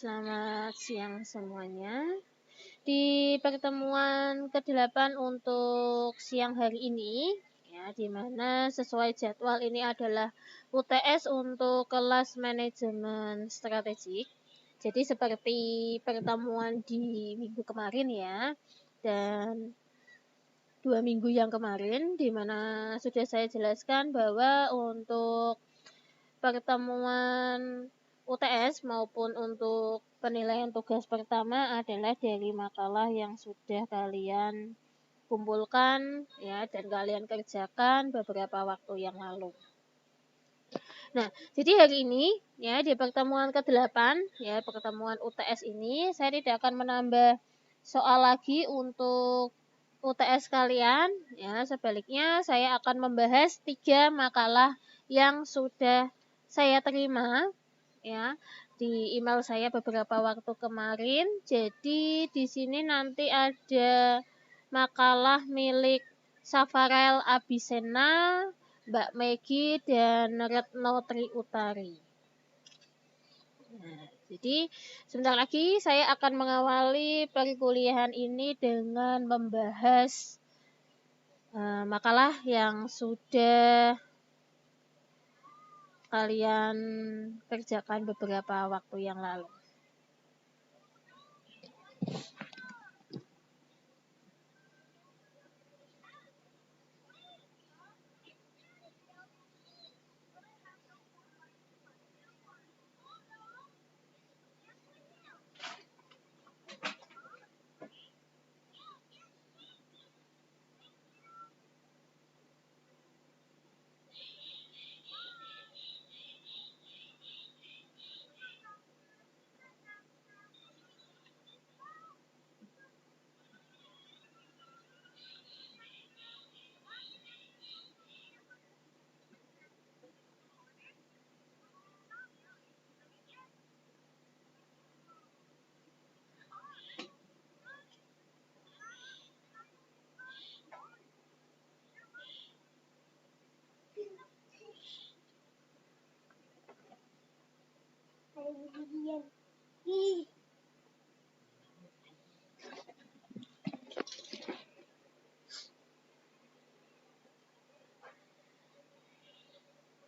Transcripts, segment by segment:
Selamat siang semuanya. Di pertemuan ke-8 untuk siang hari ini, ya, di mana sesuai jadwal ini adalah UTS untuk kelas manajemen strategik. Jadi seperti pertemuan di minggu kemarin ya, dan 2 minggu yang kemarin, di mana sudah saya jelaskan bahwa untuk pertemuan UTS maupun untuk penilaian tugas pertama adalah dari makalah yang sudah kalian kumpulkan ya dan kalian kerjakan beberapa waktu yang lalu. Nah, jadi hari ini ya di pertemuan ke-8 ya pertemuan UTS ini saya tidak akan menambah soal lagi untuk UTS kalian ya, sebaliknya saya akan membahas 3 makalah yang sudah saya terima ya di email saya beberapa waktu kemarin. Jadi di sini nanti ada makalah milik Safarel Abisena, Mbak Megi dan Retno Triutari. Nah, jadi sebentar lagi saya akan mengawali perkuliahan ini dengan membahas makalah yang sudah kalian kerjakan beberapa waktu yang lalu.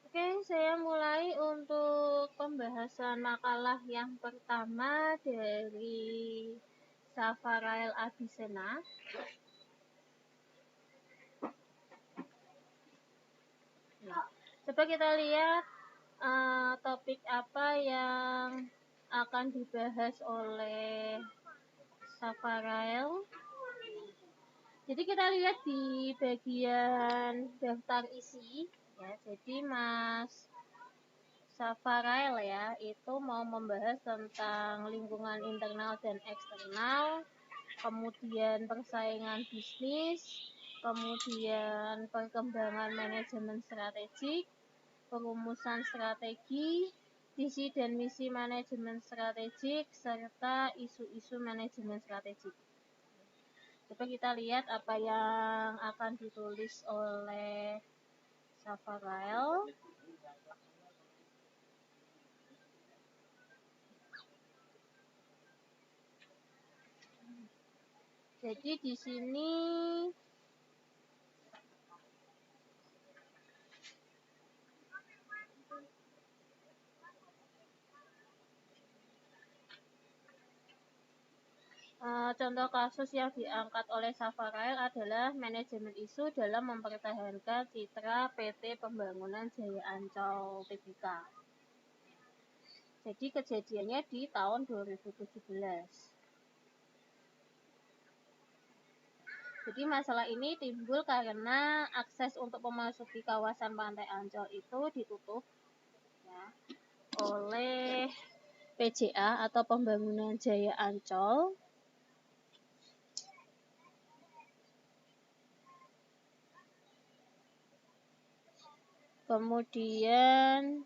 Oke, saya mulai untuk pembahasan makalah yang pertama dari Safarel Abisena. Nah, coba kita lihat topik apa yang akan dibahas oleh Safarel. Jadi kita lihat di bagian daftar isi ya. Jadi Mas Safarel ya itu mau membahas tentang lingkungan internal dan eksternal, kemudian persaingan bisnis, kemudian perkembangan manajemen strategik, perumusan strategi, visi dan misi manajemen strategik, serta isu-isu manajemen strategik. Coba kita lihat apa yang akan ditulis oleh Safarel. Jadi di sini contoh kasus yang diangkat oleh Safarel adalah manajemen isu dalam mempertahankan citra PT Pembangunan Jaya Ancol Tbk. Jadi kejadiannya di tahun 2017. Jadi masalah ini timbul karena akses untuk memasuki kawasan Pantai Ancol itu ditutup ya, oleh PJA atau Pembangunan Jaya Ancol. Kemudian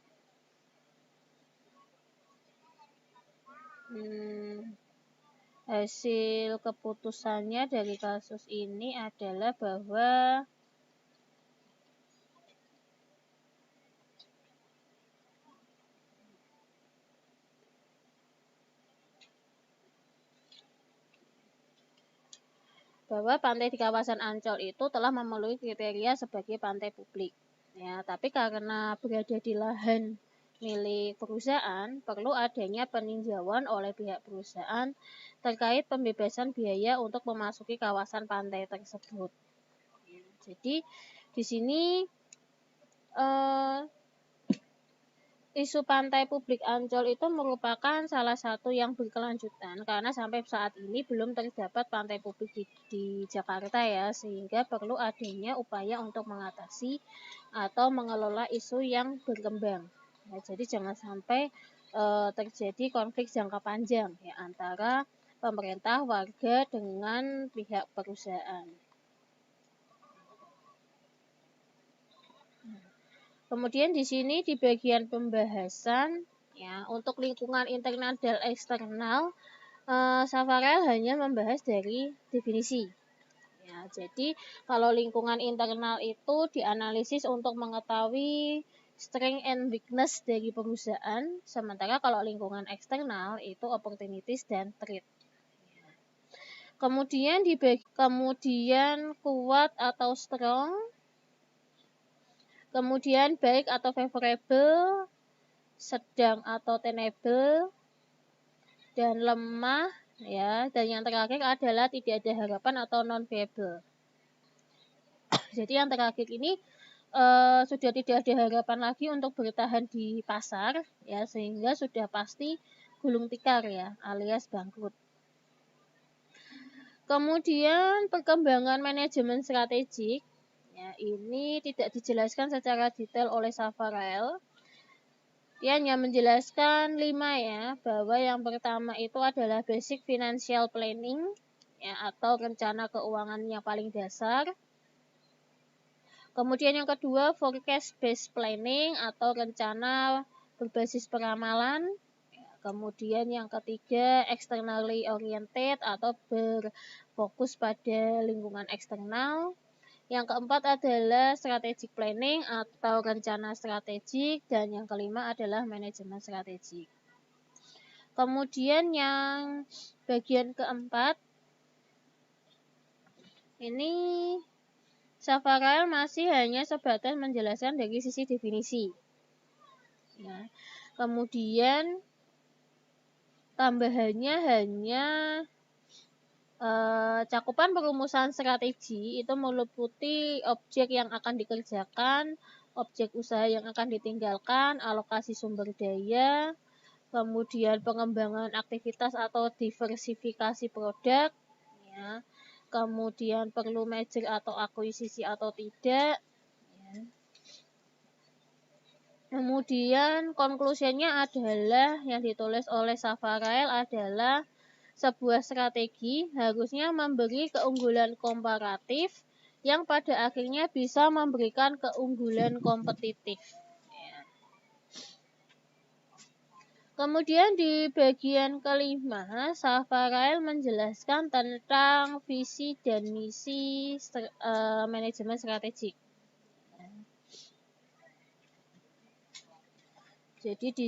hasil keputusannya dari kasus ini adalah bahwa bahwa pantai di kawasan Ancol itu telah memenuhi kriteria sebagai pantai publik. Ya, tapi karena berada di lahan milik perusahaan, perlu adanya peninjauan oleh pihak perusahaan terkait pembebasan biaya untuk memasuki kawasan pantai tersebut. Jadi di sini isu pantai publik Ancol itu merupakan salah satu yang berkelanjutan karena sampai saat ini belum terdapat pantai publik di Jakarta ya, sehingga perlu adanya upaya untuk mengatasi atau mengelola isu yang berkembang. Ya, jadi jangan sampai terjadi konflik jangka panjang ya antara pemerintah, warga dengan pihak perusahaan. Kemudian di sini di bagian pembahasan ya untuk lingkungan internal dan eksternal, Safarel hanya membahas dari definisi. Ya, jadi kalau lingkungan internal itu dianalisis untuk mengetahui strength and weakness dari perusahaan, sementara kalau lingkungan eksternal itu opportunities dan threat. Kemudian kemudian kuat atau strong, kemudian baik atau favorable, sedang atau tenable, dan lemah ya, dan yang terakhir adalah tidak ada harapan atau non viable. Jadi yang terakhir ini sudah tidak ada harapan lagi untuk bertahan di pasar ya, sehingga sudah pasti gulung tikar ya, alias bangkrut. Kemudian perkembangan manajemen strategik ya, ini tidak dijelaskan secara detail oleh Safarel. Dia hanya menjelaskan 5 ya, bahwa yang pertama itu adalah basic financial planning ya, atau rencana keuangan yang paling dasar. Kemudian yang kedua forecast based planning atau rencana berbasis peramalan. Kemudian yang ketiga externally oriented atau berfokus pada lingkungan eksternal. Yang keempat adalah strategic planning atau rencana strategik, dan yang kelima adalah manajemen strategik. Kemudian yang bagian keempat ini Safarel masih hanya sebatas menjelaskan dari sisi definisi. Ya. Kemudian tambahannya hanya cakupan perumusan strategi itu meliputi objek yang akan dikerjakan, objek usaha yang akan ditinggalkan, alokasi sumber daya, kemudian pengembangan aktivitas atau diversifikasi produk, ya. Kemudian perlu merger atau akuisisi atau tidak. Ya. Kemudian konklusinya adalah yang ditulis oleh Safarel adalah sebuah strategi harusnya memberi keunggulan komparatif yang pada akhirnya bisa memberikan keunggulan kompetitif. Kemudian di bagian kelima, Safarel menjelaskan tentang visi dan misi manajemen strategik. Jadi di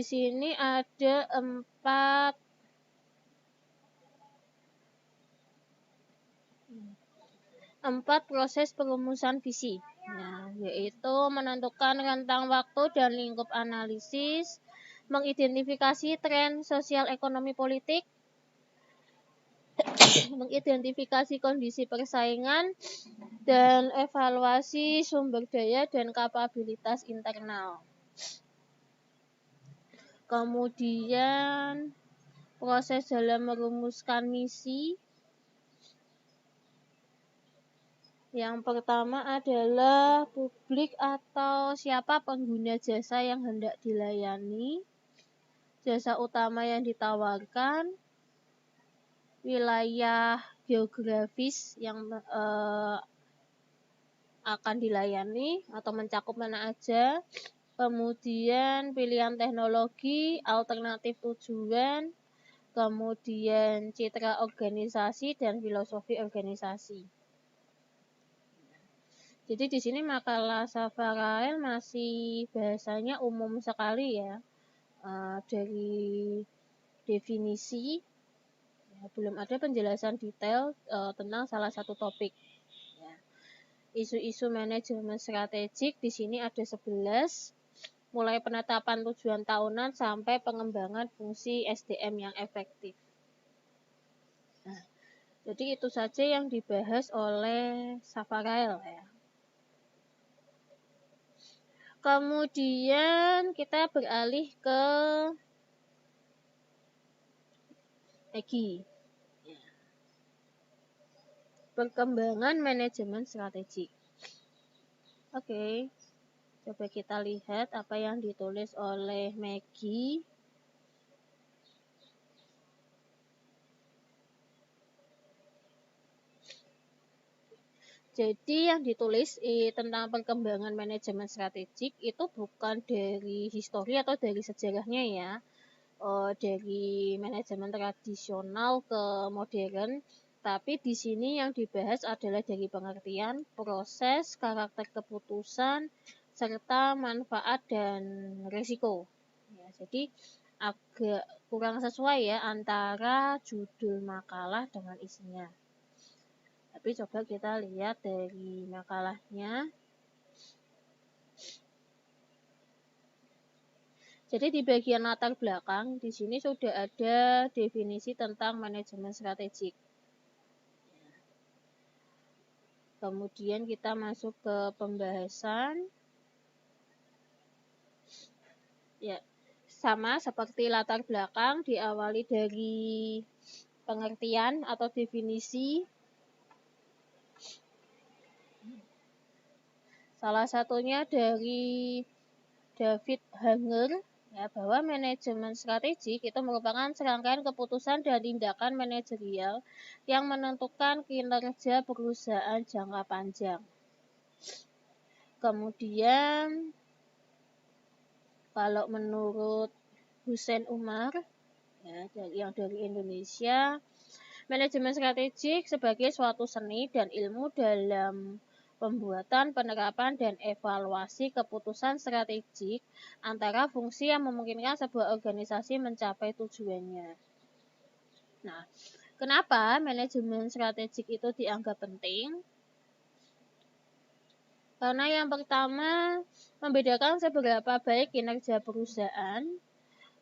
sini ada 4 proses perumusan visi. Nah, yaitu menentukan rentang waktu dan lingkup analisis, mengidentifikasi tren sosial ekonomi politik, mengidentifikasi kondisi persaingan, dan evaluasi sumber daya dan kapabilitas internal. Kemudian proses dalam merumuskan misi. Yang pertama adalah publik atau siapa pengguna jasa yang hendak dilayani, jasa utama yang ditawarkan, wilayah geografis yang akan dilayani atau mencakup mana aja, kemudian pilihan teknologi, alternatif tujuan, kemudian citra organisasi dan filosofi organisasi. Jadi di sini makalah Safarael masih bahasanya umum sekali ya, dari definisi, ya, belum ada penjelasan detail tentang salah satu topik. Ya. Isu-isu manajemen strategik di sini ada 11, mulai penetapan tujuan tahunan sampai pengembangan fungsi SDM yang efektif. Nah, jadi itu saja yang dibahas oleh Safarael ya. Kemudian kita beralih ke EGI. Perkembangan manajemen strategik. Oke, coba kita lihat apa yang ditulis oleh Maggie. Jadi yang ditulis tentang perkembangan manajemen strategik itu bukan dari histori atau dari sejarahnya ya, dari manajemen tradisional ke modern, tapi di sini yang dibahas adalah dari pengertian, proses, karakter keputusan, serta manfaat dan risiko. Ya, jadi agak kurang sesuai ya antara judul makalah dengan isinya. Tapi coba kita lihat dari makalahnya. Jadi di bagian latar belakang, di sini sudah ada definisi tentang manajemen strategik. Kemudian kita masuk ke pembahasan. Ya, sama seperti latar belakang, diawali dari pengertian atau definisi. Salah satunya dari David Hanger, ya, bahwa manajemen strategik itu merupakan serangkaian keputusan dan tindakan manajerial yang menentukan kinerja perusahaan jangka panjang. Kemudian kalau menurut Hussein Umar, ya, yang dari Indonesia, manajemen strategik sebagai suatu seni dan ilmu dalam pembuatan, penerapan, dan evaluasi keputusan strategik antara fungsi yang memungkinkan sebuah organisasi mencapai tujuannya. Nah, kenapa manajemen strategik itu dianggap penting? Karena yang pertama, membedakan seberapa baik kinerja perusahaan.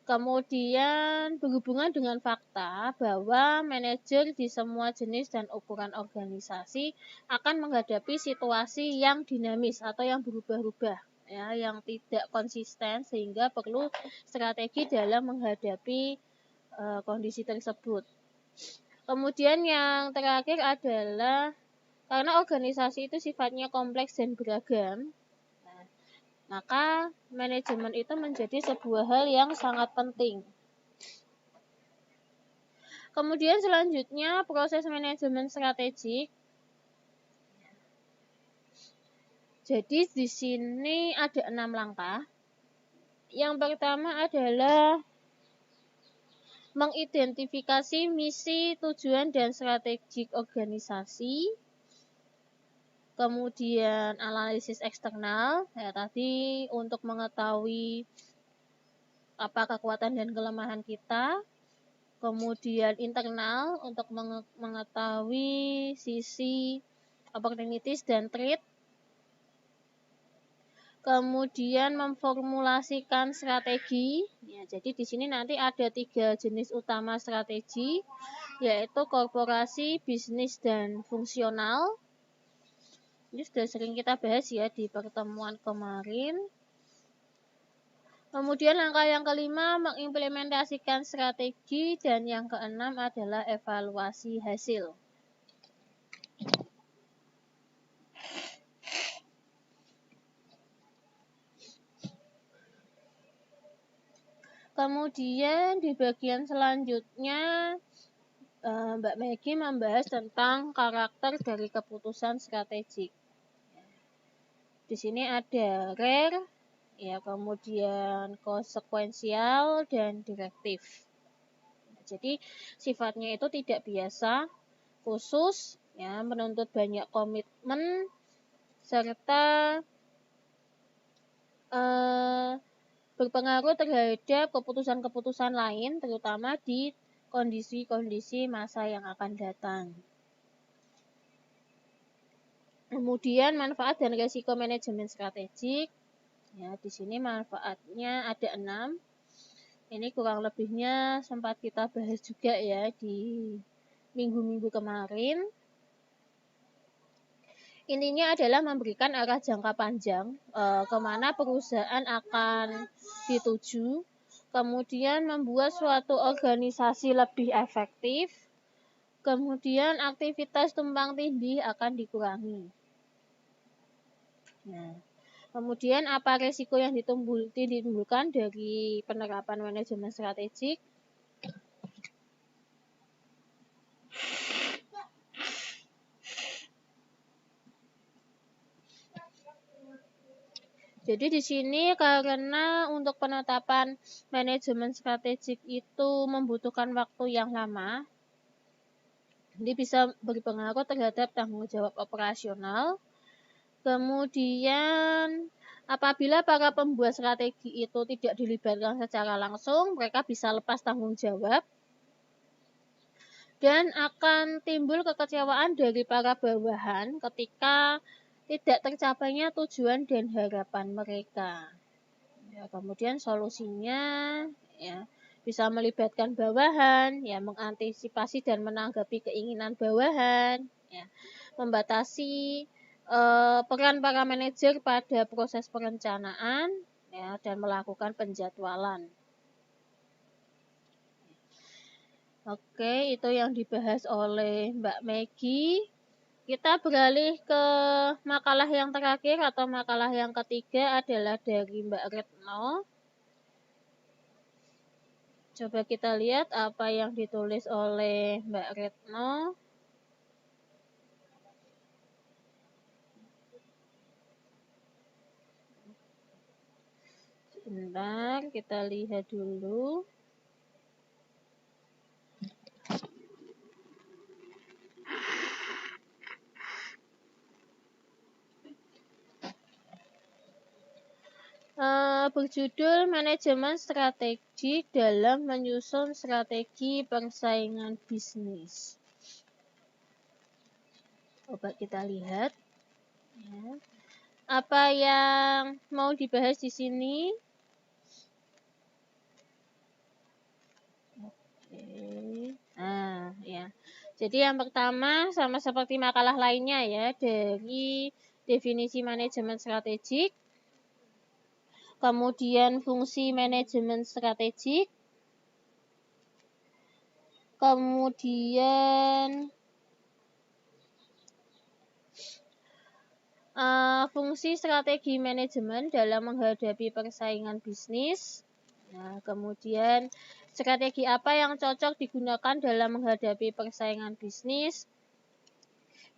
Kemudian berhubungan dengan fakta bahwa manajer di semua jenis dan ukuran organisasi akan menghadapi situasi yang dinamis atau yang berubah-ubah, ya, yang tidak konsisten sehingga perlu strategi dalam menghadapi kondisi tersebut. Kemudian yang terakhir adalah karena organisasi itu sifatnya kompleks dan beragam, maka manajemen itu menjadi sebuah hal yang sangat penting. Kemudian selanjutnya proses manajemen strategik. Jadi di sini ada 6 langkah. Yang pertama adalah mengidentifikasi misi, tujuan, dan strategik organisasi. Kemudian analisis eksternal, ya tadi untuk mengetahui apa kekuatan dan kelemahan kita. Kemudian internal untuk mengetahui sisi opportunities dan threat. Kemudian memformulasikan strategi. Ya, jadi di sini nanti ada 3 jenis utama strategi, yaitu korporasi, bisnis, dan fungsional. Ini sudah sering kita bahas ya di pertemuan kemarin. Kemudian langkah yang kelima mengimplementasikan strategi dan yang keenam adalah evaluasi hasil. Kemudian di bagian selanjutnya Mbak Maggie membahas tentang karakter dari keputusan strategik. Di sini ada rare, ya, kemudian konsekuensial dan direktif. Jadi sifatnya itu tidak biasa, khusus, ya, menuntut banyak komitmen serta berpengaruh terhadap keputusan-keputusan lain, terutama di kondisi-kondisi masa yang akan datang. Kemudian manfaat dan risiko manajemen strategik. Ya, di sini manfaatnya ada 6. Ini kurang lebihnya sempat kita bahas juga ya di minggu-minggu kemarin. Intinya adalah memberikan arah jangka panjang kemana perusahaan akan dituju, kemudian membuat suatu organisasi lebih efektif, kemudian aktivitas tumpang tindih akan dikurangi. Nah, kemudian apa risiko yang ditimbulkan dari penerapan manajemen strategik? Jadi di sini karena untuk penetapan manajemen strategik itu membutuhkan waktu yang lama, jadi bisa berpengaruh terhadap tanggung jawab operasional. Kemudian apabila para pembuat strategi itu tidak dilibatkan secara langsung, mereka bisa lepas tanggung jawab dan akan timbul kekecewaan dari para bawahan ketika tidak tercapainya tujuan dan harapan mereka. Ya, kemudian solusinya ya bisa melibatkan bawahan, ya mengantisipasi dan menanggapi keinginan bawahan, ya membatasi peran para manajer pada proses perencanaan, ya dan melakukan penjadwalan. Oke, itu yang dibahas oleh Mbak Maggie. Kita beralih ke makalah yang terakhir atau makalah yang ketiga adalah dari Mbak Retno. Coba kita lihat apa yang ditulis oleh Mbak Retno. Sebentar, kita lihat dulu. Berjudul Manajemen Strategi dalam Menyusun Strategi Persaingan Bisnis. Coba kita lihat. Ya. Apa yang mau dibahas di sini? Oke. Nah, ya. Jadi yang pertama sama seperti makalah lainnya ya, dari definisi manajemen strategik, kemudian fungsi manajemen strategik, kemudian fungsi strategi manajemen dalam menghadapi persaingan bisnis. Nah, kemudian strategi apa yang cocok digunakan dalam menghadapi persaingan bisnis,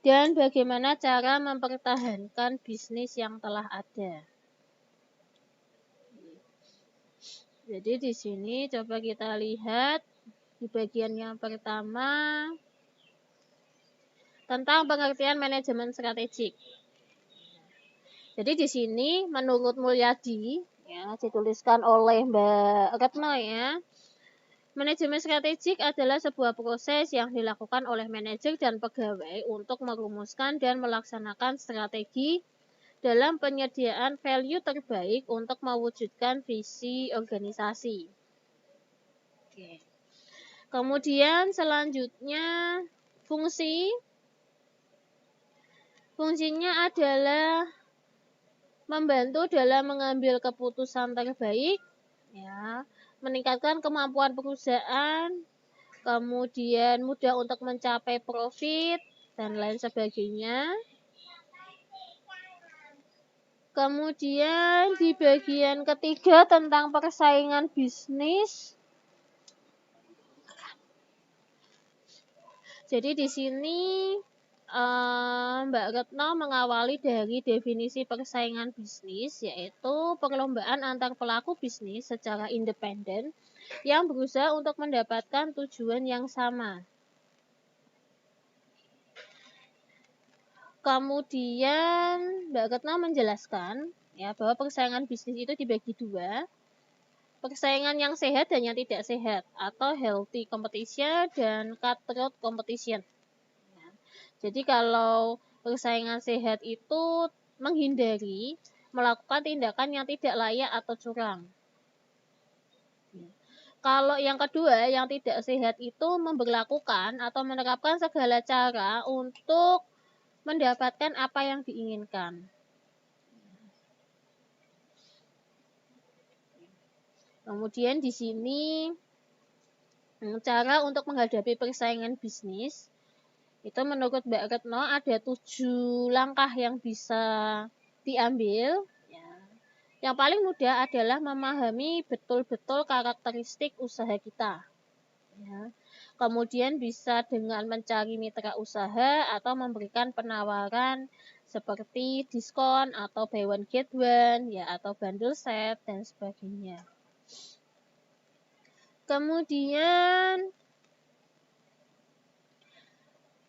dan bagaimana cara mempertahankan bisnis yang telah ada. Jadi di sini coba kita lihat di bagian yang pertama tentang pengertian manajemen strategik. Jadi di sini menurut Mulyadi, ya, dituliskan oleh Mbak Retno ya, manajemen strategik adalah sebuah proses yang dilakukan oleh manajer dan pegawai untuk merumuskan dan melaksanakan strategi dalam penyediaan value terbaik untuk mewujudkan visi organisasi. Oke. Kemudian selanjutnya fungsinya adalah membantu dalam mengambil keputusan terbaik, ya, meningkatkan kemampuan perusahaan, kemudian mudah untuk mencapai profit, dan lain sebagainya. Kemudian di bagian ketiga tentang persaingan bisnis. Jadi di sini Mbak Retno mengawali dari definisi persaingan bisnis, yaitu perlombaan antar pelaku bisnis secara independen yang berusaha untuk mendapatkan tujuan yang sama. Kemudian Mbak Retno menjelaskan ya bahwa persaingan bisnis itu dibagi dua, persaingan yang sehat dan yang tidak sehat, atau healthy competition dan cutthroat competition. Jadi kalau persaingan sehat itu menghindari melakukan tindakan yang tidak layak atau curang. Kalau yang kedua, yang tidak sehat itu memberlakukan atau menerapkan segala cara untuk mendapatkan apa yang diinginkan. Kemudian di sini cara untuk menghadapi persaingan bisnis itu menurut Mbak Retno ada 7 langkah yang bisa diambil. Yang paling mudah adalah memahami betul-betul karakteristik usaha kita. Kemudian bisa dengan mencari mitra usaha atau memberikan penawaran seperti diskon atau buy one get one atau bundle set dan sebagainya. Kemudian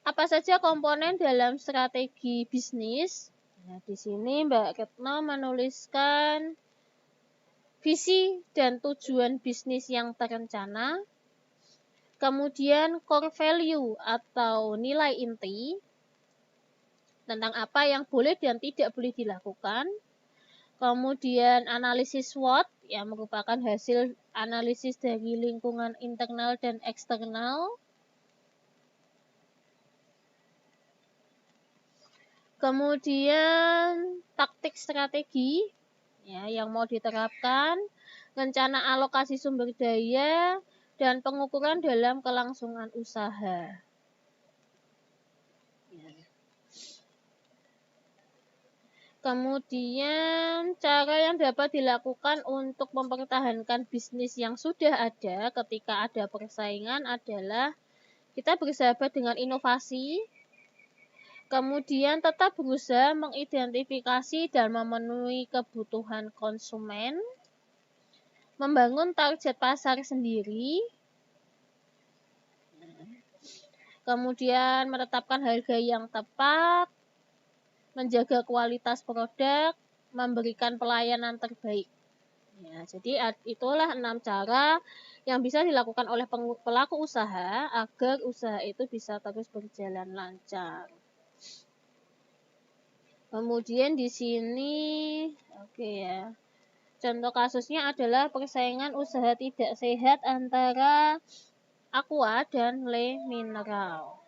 apa saja komponen dalam strategi bisnis? Nah, di sini Mbak Retno menuliskan visi dan tujuan bisnis yang terencana, kemudian core value atau nilai inti tentang apa yang boleh dan tidak boleh dilakukan, kemudian analisis SWOT yang merupakan hasil analisis dari lingkungan internal dan eksternal, kemudian taktik strategi yang mau diterapkan, rencana alokasi sumber daya, dan pengukuran dalam kelangsungan usaha. Kemudian cara yang dapat dilakukan untuk mempertahankan bisnis yang sudah ada ketika ada persaingan adalah kita bersahabat dengan inovasi, kemudian tetap berusaha mengidentifikasi dan memenuhi kebutuhan konsumen, membangun target pasar sendiri, kemudian menetapkan harga yang tepat, menjaga kualitas produk, memberikan pelayanan terbaik. Jadi itulah 6 cara yang bisa dilakukan oleh pelaku usaha agar usaha itu bisa terus berjalan lancar. Kemudian di sini contoh kasusnya adalah persaingan usaha tidak sehat antara Aqua dan Le Mineral.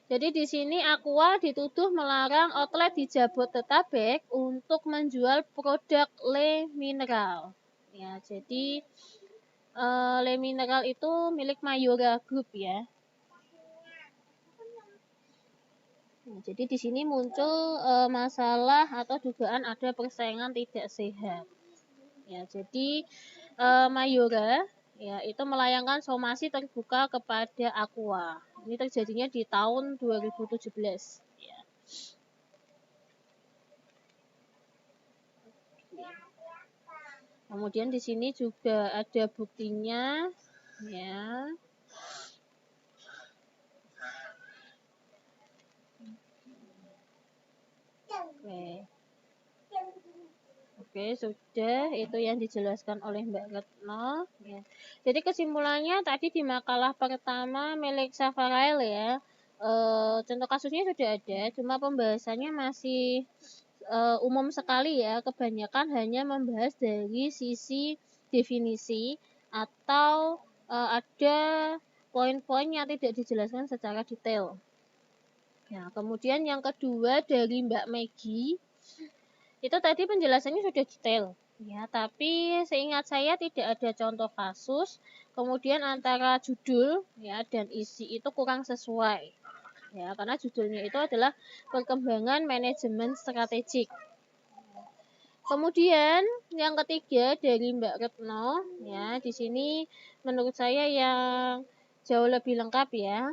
Jadi di sini Aqua dituduh melarang outlet di Jabodetabek untuk menjual produk Le Mineral. Jadi Le Mineral itu milik Mayora Group ya. Jadi di sini muncul masalah atau dugaan ada persaingan tidak sehat. Jadi Mayora itu melayangkan somasi terbuka kepada Aqua. Ini terjadinya di tahun 2017. Kemudian di sini juga ada buktinya, Oke, sudah itu yang dijelaskan oleh Mbak Retno. Jadi kesimpulannya tadi di makalah pertama milik Safarail contoh kasusnya sudah ada, cuma pembahasannya masih umum sekali ya. Kebanyakan hanya membahas dari sisi definisi atau ada poin-poin yang tidak dijelaskan secara detail. Kemudian yang kedua dari Mbak Maggie, itu tadi penjelasannya sudah detail tapi seingat saya tidak ada contoh kasus, kemudian antara judul dan isi itu kurang sesuai karena judulnya itu adalah perkembangan manajemen strategik. Kemudian yang ketiga dari Mbak Retno di sini menurut saya yang jauh lebih lengkap ya.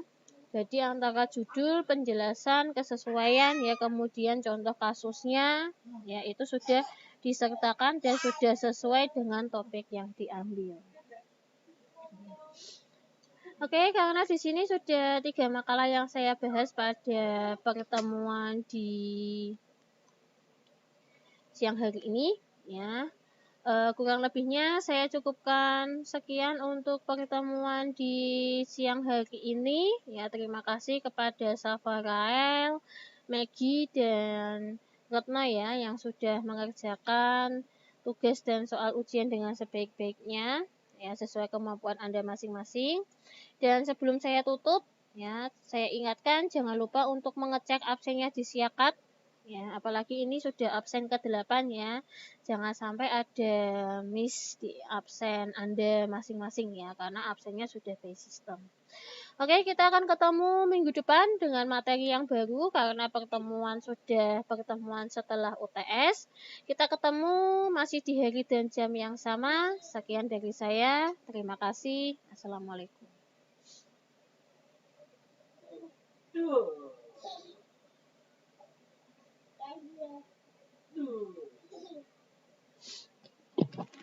Jadi antara judul, penjelasan, kesesuaian, ya kemudian contoh kasusnya, ya itu sudah disertakan dan sudah sesuai dengan topik yang diambil. Oke, karena di sini sudah 3 makalah yang saya bahas pada pertemuan di siang hari ini, ya. Kurang lebihnya saya cukupkan sekian untuk pertemuan di siang hari ini. Ya, terima kasih kepada Safa Rael, Maggie, dan Retno ya yang sudah mengerjakan tugas dan soal ujian dengan sebaik-baiknya, ya sesuai kemampuan Anda masing-masing. Dan sebelum saya tutup, ya saya ingatkan jangan lupa untuk mengecek absennya di Siakat. Ya, apalagi ini sudah absen ke-8 ya. Jangan sampai ada miss di absen Anda masing-masing ya, karena absennya sudah by system. Oke, kita akan ketemu minggu depan dengan materi yang baru karena pertemuan setelah UTS. Kita ketemu masih di hari dan jam yang sama. Sekian dari saya. Terima kasih. Assalamualaikum.